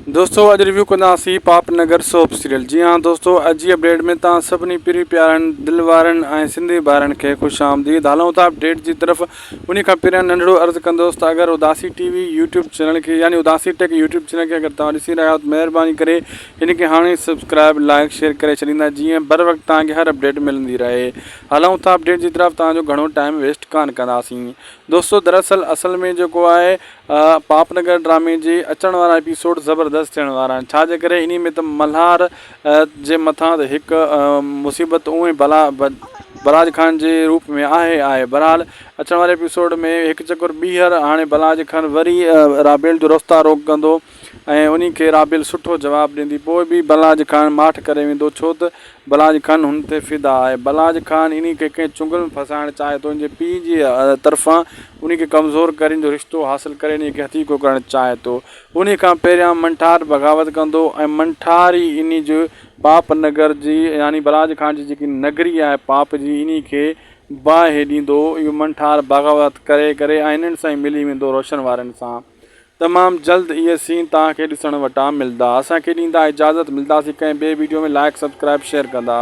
दोस्तों अज रिव्यू कंदासीं पाप नगर सोप सीरियल। जी हाँ दोस्तों, अज जी अपडेट में तव्हां सभिनी पहिरीं प्यारनि दिल वारनि ऐं सिंधी ॿारनि खे ख़ुशि आमदीद। हलूं था अपडेट जी तरफ़। उन खां पहिरियों नंढिड़ो अर्ज़ु कंदोसि त अगरि उदासी टीवी यूट्यूब चैनल खे यानी उदासी टेक यूट्यूब चैनल खे अगरि तव्हां ॾिसी रहिया आहियो त महिरबानी करे हिन खे हाणे सब्सक्राइब लाइक शेयर करे छॾींदा, जीअं बर वक़्तु तव्हांखे हर अपडेट मिलंदी रहे। हलूं था अपडेट जी तरफ़, तव्हांजो घणो टाइम वेस्ट कान कंदासीं। दोस्तों दरअसल असल में जेको आहे पाप नगर ड्रामे जे अचण वारा एपिसोड ज़बरदस्त थियण वारा आहिनि। छाजे करे इन में त मल्हार जे मथां त हिकु मुसीबत उहे बलाज ख़ान जे रूप में आहे। बहरहाल अचण वारे एपिसोड में हिकु चकर ॿीहर हाणे बलाज ख़ान वरी राबेल जो रस्ता रोक कंदो ऐं उन खे राबेल सुठो जवाबु ॾींदी। पोइ बि बलाज ख़ान माठ करे वेंदो, छो त बलाज ख़ान हुन ते फ़िदा आहे। बलाज ख़ान इन खे कंहिं चुंगल में फसाइणु चाहे थो, इन जे पीउ जी तरफ़ां उन खे कमज़ोर करे जो रिश्तो हासिलु करे इन खे हथीको करणु चाहे थो। उन खां पहिरियां मंठार बग़ावत कंदो ऐं मंठार ई इन जो पाप नगर जी यानी बलाज ख़ान जी जेकी नगरी आहे पाप जी, इन खे बाहि ॾींदो। इहो मंठार बग़ावत करे करे ऐं इन्हनि सां ई मिली वेंदो रोशन वारनि सां। तमामु जल्द इहे सीन तव्हांखे ॾिसण वटां मिलंदा। असांखे ॾींदा इजाज़त, मिलंदासीं कंहिं ॿिए वीडियो में। लाइक सब्सक्राइब शेयर कंदा।